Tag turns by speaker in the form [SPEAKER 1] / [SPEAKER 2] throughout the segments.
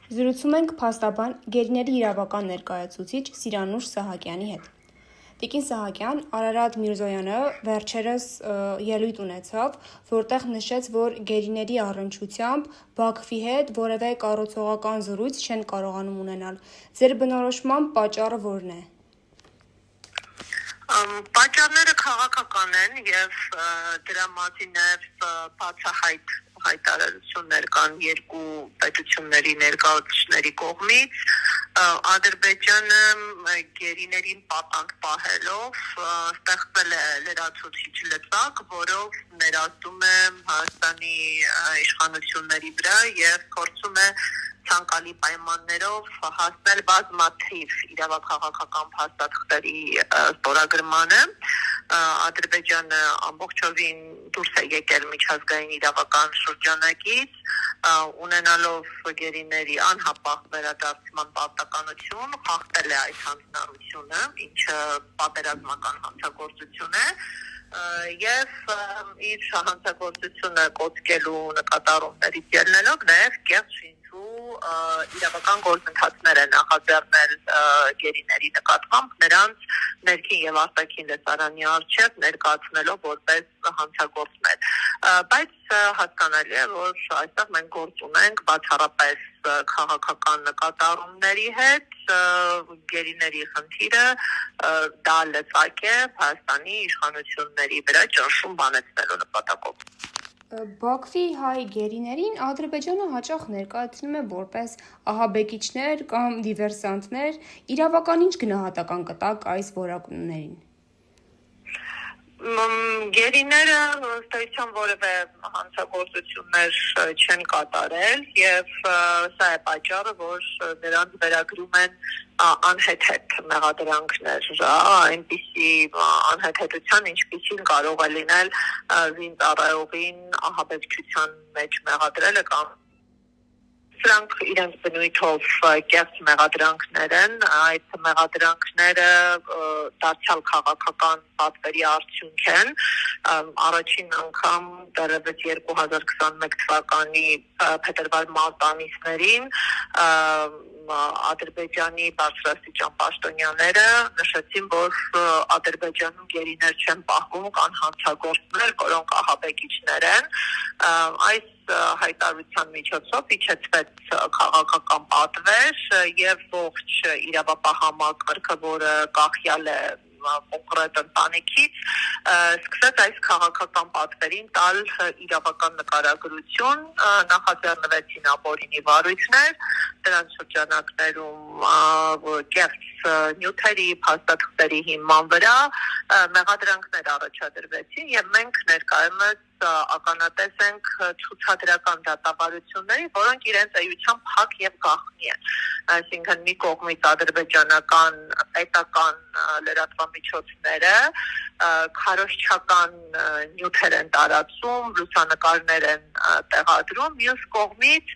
[SPEAKER 1] Զրուցում ենք փաստաբան գերիների իրավական ներկայացուցիչ Սիրանուշ Սահակյանի հետ։ Տիկին Սահակյան, Արարատ Միրզոյանը վերջերս ելույթ ունեցավ, որտեղ նշեց, որ գերիների առնչությամբ Բաքվի հետ որևէ կառուցողական զրույց չեն կարողանում ունենալ։ Ձեր բնորոշմամբ պատճառը որն է։
[SPEAKER 2] Պատճառները քաղաքական են եւ դրա մասին բացահայտ հայտարարություններ կան երկու պետությունների ներկայացուցիչների կողմից։ Ադրբեջանը գերիներին պատանդ պահելով ստեղծել է լրացուցիչ լծակ, որով ներածում է Հայաստանի իշխանությունների վրա եւ փորձում է ցանկալի պայմաններով հասնել բազմաթիվ իրավաքաղաքական փաստաթղթերի ստորագրմանը։ Ադրբեջանը ամբողջովին դուրս է եկել միջազգային իրավական շրջանակից, ունենալով գերիների անհապաղ վերադարձման պարտականություն, խախտել է այս հանձնառությունը, ինչը պատերազմական հանցագործություն է, եւ իր հանցագործությունը կոչելու նկատառումներից ելնելով նաեւ կեղծ իրավական գործընթացներ է նախաձեռնել գերիների նկատմամբ, նրանց ներքին եւ արտաքին լսարանի առջեւ ներկայացնելով որպես հանցագործներ։ Բայց հասկանալի է, որ այստեղ մենք գործ ունենք բացառապես քաղաքական նկատառումների հետ, գերիների խնդիրը դա լծակ է Հայաստանի իշխանությունների վրա ճնշում բանեցնելու նպատակով։
[SPEAKER 1] Բաքվի հայ գերիներին Ադրբեջանը հաճախ ներկայացնում է որպես ահաբեկիչներ կամ դիվերսանտներ, իրավական ինչ գնահատական կտաք այս որակումներին։
[SPEAKER 2] Գերիները ըստ էության որևէ հանցագործություններ չեն կատարել եւ սա է պատճառը, որ նրանց վերագրում են անհեթեթ մեղադրանքներ, այնպիսի անհեթեթության, ինչպիսին կարող է լինել զինծառայողին ահաբեկչության մեջ մեղադրելը կամ սրանք իրենց բնույթով կեղծ մեղադրանքներ են, այդ մեղադրանքները դարձյալ քաղաքական պատվերի արդյունք են, առաջին անգամ դեռևս 2021 թվականի փետրվար-մարտ ամիսներին Ադրբեջանի բարձրաստիճան պաշտոնյաները նշեցին, որ Ադրբեջանում գերիներ չեն պահվում կան հանցագործներ, որոնք ահաբեկիչներ են, այս հայտարարության միջոցով իջեցվեց քաղաքական պատվեր եւ ողջ իրավապահամակարգը, որը կախյալ է կոնկրետ ընտանիքից, սկսեց այս քաղաքական պատվերին տալ իրավական նկարագրություն, նախաձեռնվեցին ապօրինի վարույթներ, դրանց շրջանակներում կեղծ նյութերի, փաստաթղթերի հիման վրա մեղադրանքներ առաջադրվեցին եւ մենք ներկայումս ականատես ենք ցուցադրական դատավարությունների, որոնք իրենց էությամբ փակ եւ գաղտնի են։ Այսինքն մի կողմից ադրբեջանական պետական լրատվամիջոցները քարոզչական նյութեր են տարածում, լուսանկարներ են տեղադրում, մյուս կողմից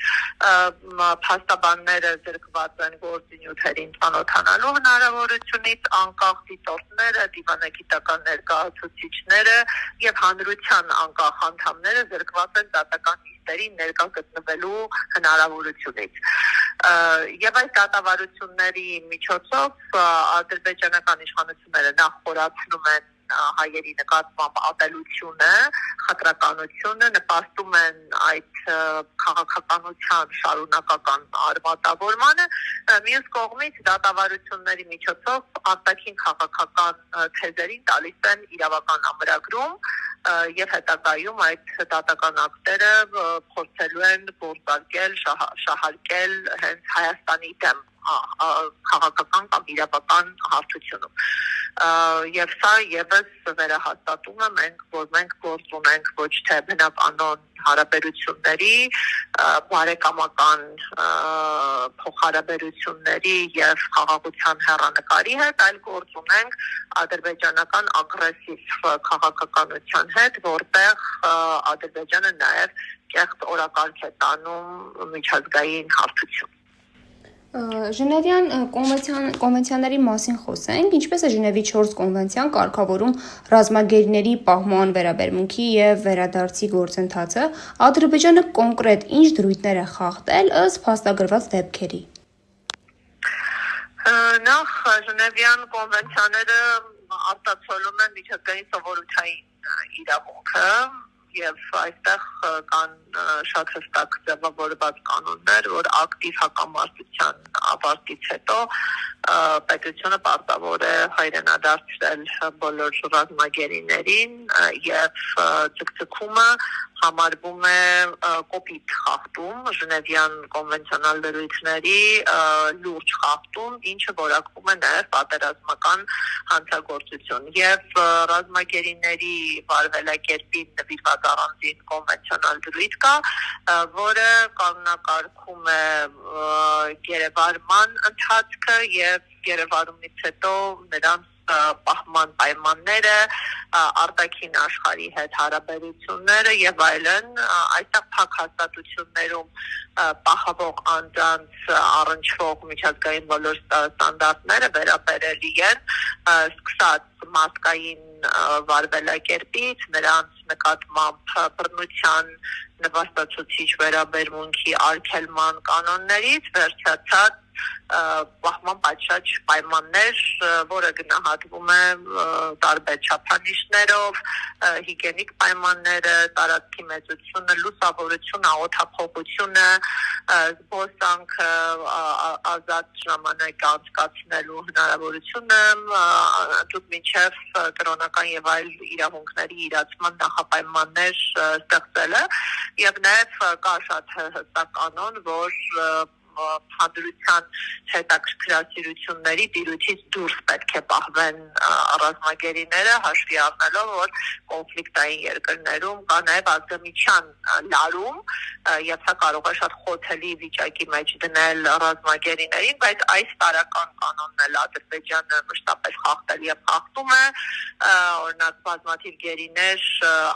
[SPEAKER 2] փաստաբանները զրկված են գործի նյութերին ծանոթանալու հնարավորությունից, անկախ դիտորդները, դիվանագիտական ներկայացուցիչները եւ հանրության անկախ անդամները զրկված են դատական նիստերին ներկա գտնվելու հնարավորությունից։ Եվ այս դատավարությունների միջոցով ադրբեջանական իշխանությունները նախ խորացնում են հայերի նկատմամբ ատելությունը, խտրականությունը, նպաստում են այդ քաղաքականության շարունակական արմատավորմանը, մյուս կողմից դատավարությունների միջոցով արտաքին քաղաքական թեզերին տալիս են իրավական ամրագրում եւ հետագայում այդ դատական ակտերը փորձելու են գործարկել, շահարկել հենց Հայաստանի դեմ քաղաքական կամ իրավական հարթությունում։ Եվ սա եւս վերահաստատում է որ մենք գործ ունենք ոչ թե բնականon հարաբերությունների, բարեկամական փոխհարաբերությունների եւ խաղաղության հեռանկարի հետ, այլ գործ ունենք ադրբեջանական ագրեսիվ քաղաքականության հետ, որտեղ Ադրբեջանը նաեւ կեղծ օրակարգ է տանում միջազգային հարթություն։
[SPEAKER 1] Ժնևյան կոնվենցիաների մասին խոսենք, ինչպես է Ժնևի 4 կոնվենցիան կարգավորում ռազմագերիների պահման վերաբերմունքի եւ վերադարձի գործընթացը, Ադրբեջանը կոնկրետ ինչ դրույթներ է խախտել ըստ փաստագրված դեպքերի։
[SPEAKER 2] Նախ Ժնևյան կոնվենցիաները արտացոլում են միջազգային սովորութային իրավունքը եւ այստեղ կան շատ հստակ ձևավորված կանոններ, որ ակտիվ հակամարտության ավարտից հետո պետությունը պարտավոր է հայրենադարձնել բոլոր ռազմագերիներին եւ ցկցկումը համարվում է կոպիտ խախտում, Ժնևյան կոնվենցիոնալ դրույթների լուրջ խախտում, ինչը որակվում է նաև պատերազմական հանցագործություն եւ ռազմագերիների վարվելակերպին նվիրված առանձին կոնվենցիոնալ դրույթ կա, որը կանոնակարգում է գերեվարման ընթացքը եւ գերեվարումից հետո նրանց պահման պայմանները, արտաքին աշխարհի հետ հարաբերությունները եւ այլն, այստեղ փակ հաստատություններում պահվող անձանց առնչվող միջազգային բոլոր ստանդարտները վերաբերելի են, սկսած մարդկային վարվելակերպից, նրանց նկատմամբ բռնության նվաստացուցիչ վերաբերմունքի արգելման կանոններից վերջացած պահման պատշաճ պայմաններ, որը գնահատվում է տարբեր չափանիշներով, հիգիենիկ պայմանները, տարածքի մեծությունը, լուսավորությունը, օդափոխությունը, զբոսանքը, ազատ ժամանակ անցկացնելու հնարավորությունը, դուք մինչև կրոնական եւ այլ իրավունքների իրացման նախապայմաններ ստեղծելը եւ նաեւ կա շատ հստակ կանոն, որ հանդրության հետաքրքրասիրությունների տիրույթից դուրս պետք է պահվեն ռազմագերիները, հաշվի առնելով, որ կոնֆլիկտային երկրներում կա նաև ազգամիջյան լարում եւ սա կարող է շատ խոցելի վիճակի մեջ դնել ռազմագերիներին, բայց այս տարական կանոնն էլ Ադրբեջանը մշտապես խախտել եւ խախտում է, օրինակ բազմաթիվ գերիներ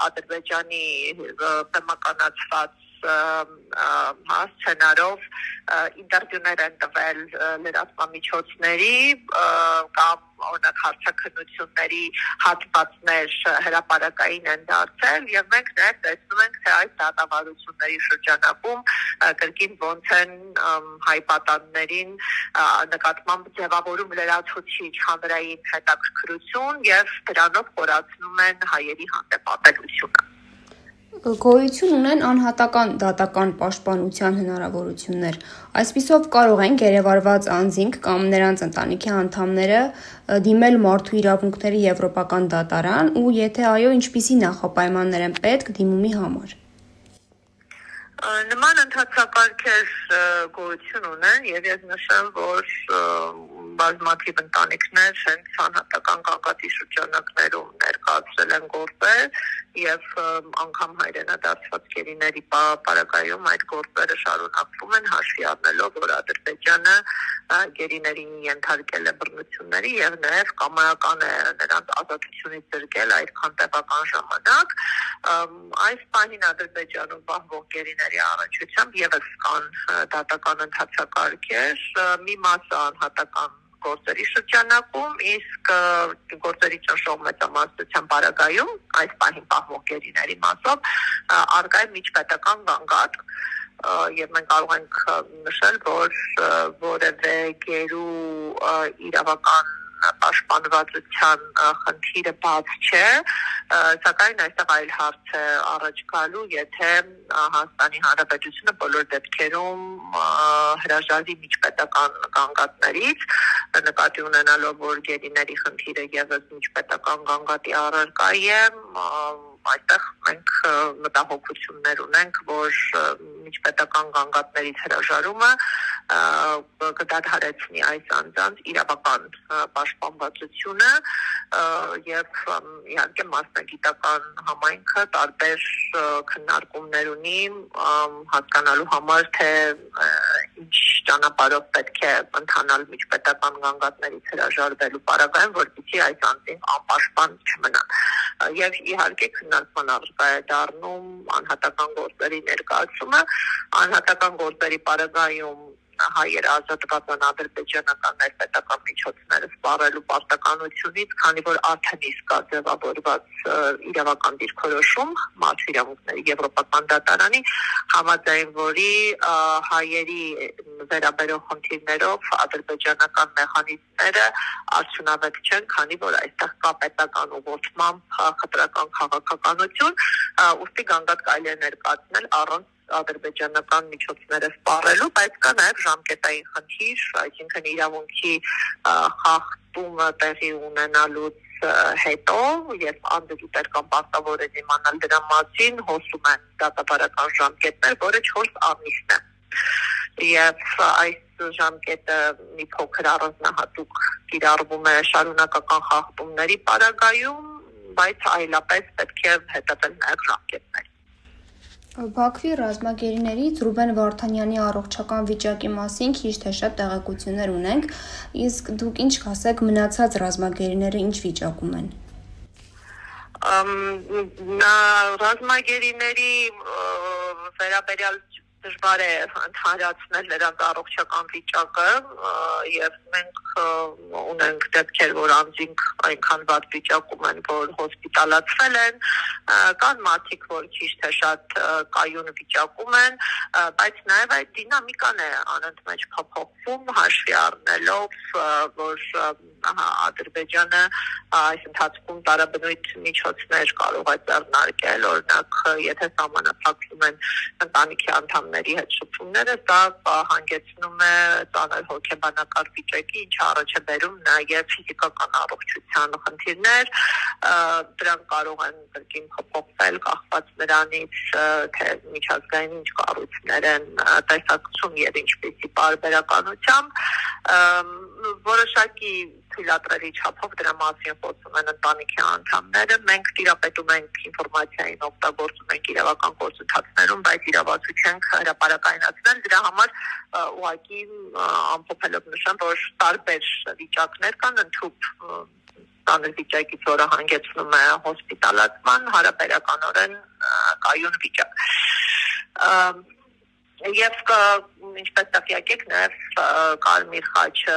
[SPEAKER 2] Ադրբեջանի բեմականացված սցենարով ինտերվյուներ են տվել լրատվամիջոցների կամ օրինակ հարցաքննությունների հատվածներ հրապարակային են դարձել եւ մենք նաեւ տեսնում ենք թե այս դատավարությունների շրջանակում կրկին ոնց են հայ պատաններին նկատմամբ ձևավորում լրացուցիչ հանրային հետաքրքրություն եւ դրանով խորացնում են հայերի հանդեպ ապելությունը։
[SPEAKER 1] Գոյություն ունեն անհատական դատական պաշտպանության հնարավորություններ։ Այսպիսով կարող են գերեվարված անձինք կամ նրանց ընտանիքի անդամները դիմել Մարդու իրավունքների եվրոպական դատարան ու եթե այո, ինչպիսի նախապայմաններ են պետք դիմումի համար։
[SPEAKER 2] Նման ընթացակարգեր գոյություն ունեն եւ ես նշեմ, որ բազմաթիվ ընտանիքներ հենց անհատական գաղափարի շրջանակներում ներկայացրել են գործեր եւ անգամ հայրենադարձված գերիների պարագայում այդ գործերը շարունակվում են հաշվի առնելով, որ Ադրբեջանը գերիներին ենթարկել է բռնությունների եւ նաեւ կամայական է նրանց ազատությունից զրկել այդքան տևական ժամանակ։ Այս պահին Ադրբեջանում պահվող գերիների առնչությամբ եւս կան դատական ընթացակարգեր, մի մասը անհատական գործերի շրջանակում, իսկ գործերի ճնշող մեծամասնության պարագայում այս պահին պահվող գերիների մասով առկա է միջպետական գանգատ եւ մենք կարող ենք նշել, որ որևէ գերու իրավական պաշտպանվածության խնդիրը բաց չէ, սակայն այստեղ այլ հարց է առաջ գալու, եթե Հայաստանի Հանրապետությունը բոլոր դեպքերում հրաժարվի միջպետական գանգատներից, նկատի ունենալով, որ գերիների խնդիրը եւս միջպետական գանգատի առարկա է, այստեղ մենք մտահոգություններ ունենք, որ միջպետական գանգատներից հրաժարումը կդադարեցնի այս անձանց իրավական պաշտպանվածությունը եւ իհարկե մասնագիտական համայնքը տարբեր քննարկումներ ունի հասկանալու համար, թե ինչ ճանապարհով պետք է ընթանալ միջպետական գանգատներից հրաժարվելու պարագայում, որպեսզի այս անձին անպաշտպան չմնան։ Եվ իհարկե քննարկման առարկա է դառնում անհատական գործերի ներկայացումը, անհատական գործերի պարագայում հայերը ազատված են ադրբեջանական ներպետական միջոցները սպառելու պարտականությունից, քանի որ արդեն իսկ կա ձևավորված իրավական դիրքորոշում մարդու իրավունքների Եվրոպական դատարանի, համաձայն որի հայերի վերաբերող խնդիրներով ադրբեջանական մեխանիզմները արդյունավետ չեն, քանի որ այստեղ կա պետական ուղղորդմամբ խտրական քաղաքականություն, ուստի գանգատ կարելի է ներկայացնել առանց ադրբեջանական միջոցները սպառելու, բայց կա նաև ժամկետային խնդիր, այսինքն իրավունքի խախտումը տեղի ունենալուց հետո, երբ անդրդուտեր կամ պարտավոր է իմանալ դրա մասին, հոսում են դատաբարական ժամկետներ, որը 4 ամիսն է։ Եվ այս ժամկետը մի փոքր առանձնահատուկ կիրառվում է շարունակական խախտումների պարագայում, բայց այլապես պետք է հետևել նաև ժամկետներ։
[SPEAKER 1] Բաքվի ռազմագերիներից Ռուբեն Վարդանյանի առողջական վիճակի մասին քիչ թե շատ տեղեկություններ ունենք, իսկ դուք ինչ կասեք, մնացած ռազմագերիները ինչ վիճակում են։
[SPEAKER 2] Ռազմագերիների վերաբերյալ դժվար է ընդհանրացնել նրանց առողջական վիճակը եւ մենք ունենք դեպքեր, որ անձինք այնքան վատ վիճակում են, որ հոսպիտալացվել են, կան մարդիկ, որ քիչ թե շատ կայուն վիճակում են, բայց նաեւ այդ դինամիկան է անընդմեջ փոփոխվում, հաշվի առնելով, որ Ադրբեջանը այս ընթացքում տարաբնույթ միջոցներ կարող է ձեռնարկել, օրինակ, եթե սահմանափակվում են ընտանիքի անդամների հետ շփումները, դա հանգեցնում է ծանր հոգեբանական վիճակի, ինչը առաջ է բերում նաև ֆիզիկական առողջության խնդիրներ, դրանք կարող են կրկին փոփոխվել կախված նրանից, թե միջազգային ինչ կառույցներ են տեսակցում եւ ինչպիսի պարբերականությամբ, որոշակի թույլատրելի չափով դրա մասին խոսում են ընտանիքի անդամները, մենք տիրապետում ենք ինֆորմացիային, օգտագործում ենք իրավական գործընթացներում, բայց իրավացու չենք հրապարակայնացնել, դրա համար ուղղակի ամփոփելով նշեմ, որ տարբեր վիճակներ կան, ընդհանուր ծանր վիճակից, որը հանգեցնում է հոսպիտալացման, հարաբերականորեն կայուն վիճակ։ Եվ ինչպես տեղյակ եք, նաև Կարմիր խաչը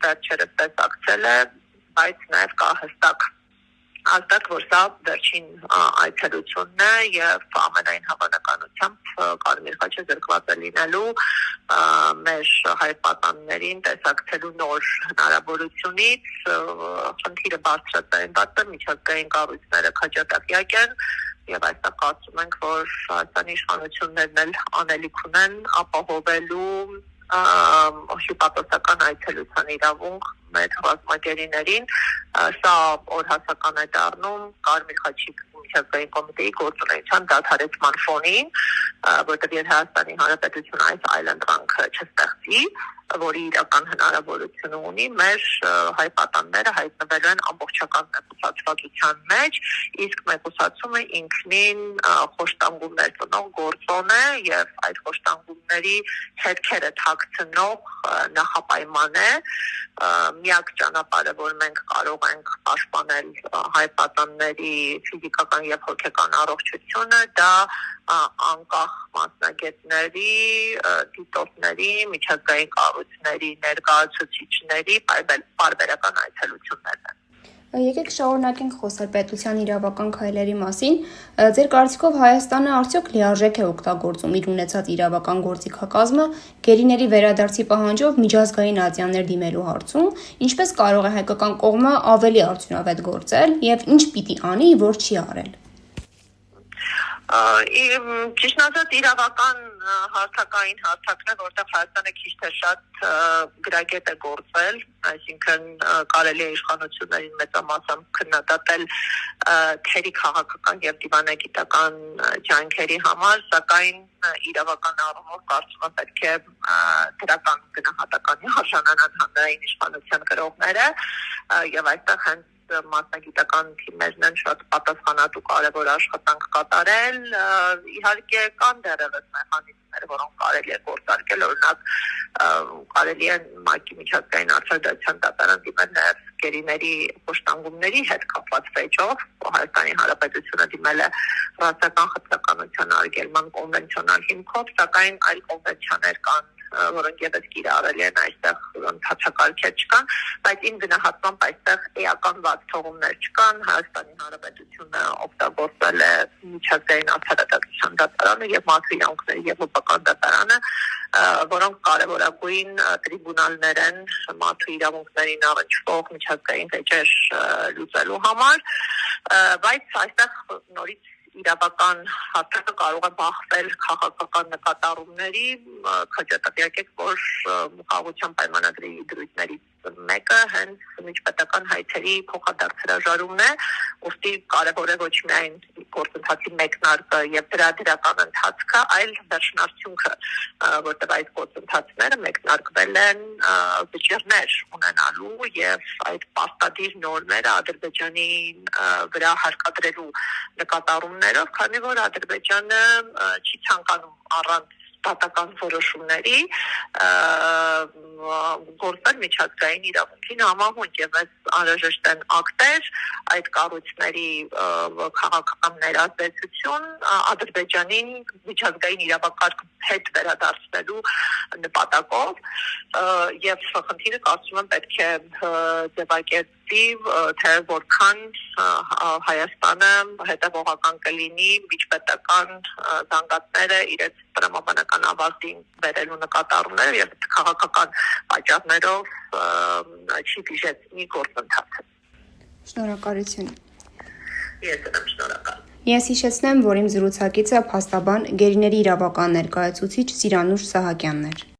[SPEAKER 2] վերջերս տեսակցել է, բայց նաև կա հստակ ազդակ, որ սա վերջին այցելությունն է եւ ամենայն հավանականությամբ Կարմիր խաչը զրկված է լինելու մեր հայ պատաններին տեսակցելու նոր հնարավորությունից, խնդիրը բարձրացնված է, միջազգային կառույցները քաջատեղյակ են եւ այստեղ կարծում ենք, որ Հայաստանի իշխանություններն էլ անելիք ունեն ապահովելու հյուպատոսական այցելության իրավունք մեր ռազմագերիներին, սա օրհասական է դառնում Կարմիր խաչի միջազգային կոմիտեի գործունեության դադարեցման ֆոնին, որտեղ Հայաստանի Հանրապետությունը այս այլընտրանքը չստեղծի, որի իրական հնարավորությունը ունի, մեր հայ պատանները հայտնվելու են ամբողջական մեկուսացվածության մեջ, իսկ մեկուսացումը ինքնին խոշտանգումներ ծնող գործոն է եւ այդ խոշտանգումների հետքերը թաքցնող նախապայման է, միակ ճանապարհը, որ մենք կարող ենք պաշտպանել հայ պատանների ֆիզիկական եւ հոգեկան առողջությունը, դա անկախ մասնագետների, դիտորդների, միջազգային կառույցների, ներկայացուցիչների պարբերական այցելություններն են։
[SPEAKER 1] Եկեք շարունակենք խոսել պետության իրավական քայլերի մասին։ Ձեր կարծիքով Հայաստանը արդյոք լիարժեք է օգտագործում իր ունեցած իրավական գործիքակազմը գերիների վերադարձի պահանջով միջազգային ատյաններ դիմելու հարցում, ինչպես կարող է հայկական կողմը ավելի արդյունավետ գործել եւ ինչ պիտի անի, որ չի արել։
[SPEAKER 2] Ճիշտ ասած իրավական հարթակային հարթակն է, որտեղ Հայաստանը քիչ թե շատ գրագետ է գործել, այսինքն կարելի է իշխանություններին մեծամասամբ քննադատել թերի քաղաքական եւ դիվանագիտական ջանքերի համար, սակայն իրավական առումով կարծում եմ պետք է դրական գնահատականի արժանանան հանրային իշխանության գրողները եւ այստեղ հենց մասնագիտական թիմերն են շատ պատասխանատու կարևոր աշխատանք կատարել, իհարկե կան դեռևս մեխանիզմներ մեխանիզմներ, որոնք կարելի է գործարկել, օրինակ կարելի է ՄԱԿ-ի միջազգային արդարադատության դատարան դիմել նաև գերիների պաշտպանումների հետ կապված վեճով, Հայաստանի Հանրապետությունը դիմել է ռասական խտրականության արգելման կոնվենցիոնալ հիմքով, սակայն այլ կոնվենցիաներ կան, որոնք եւս կիրառելի են այստեղ ընդհանրակարգեր չկան, բայց իմ գնահատմամբ այստեղ էական վատ թողումներ չկան, Հայաստանի Հանրապետությունը օգտագործել է միջազգային արդարադատության դատարանը եւ մարդու իրավունքների եվրոպական դատարանը, որոնք կարևորագույն տրիբունալներ են մարդու իրավունքներին առնչվող միջազգային վեճեր լուծելու համար, բայց այստեղ նորից իրավական հարթակը կարող է բախվել քաղաքական նկատառումների, քաջատեղյակ եք, որ խաղաղության պայմանագրի դրույթներից մեկը հենց միջպետական հայցերի փոխադարձ հրաժարումն է, ուստի կարևոր է ոչ միայն գործընթացի մեկնարկը եւ դրա դրական ընթացքը, այլ վերջնարդյունքը, որտեղ այդ գործընթացները մեկնարկվել են վճիռներ ունենալու եւ այդ պարտադիր նորմերը Ադրբեջանի վրա հարկադրելու նկատառումներով, քանի որ Ադրբեջանը չի ցանկանում առանց դատական որոշումների գործել միջազգային իրավունքին համահունչ եւ այս անհրաժեշտ են ակտեր, այդ կառույցների քաղաքական ներազդեցություն Ադրբեջանին միջազգային իրավակարգ հետ վերադարձնելու նպատակով եւ խնդիրը կարծում եմ պետք է ձևակերպի, թե որքան Հայաստանը հետևողական կլինի միջպետական զանգատները իրենց տրամաբանական ավարտին բերելու նկատառումները եւ քաղաքական պատճառներով չի դիժեցնի գործընթացը։
[SPEAKER 1] Շնորհակալություն։
[SPEAKER 2] Ես եմ շնորհակալ։
[SPEAKER 1] Ես հիշեցնեմ, որ իմ զրուցակիցը փաստաբան գերիների իրավական ներկայացուցիչ Սիրանուշ Սահակյանն էր։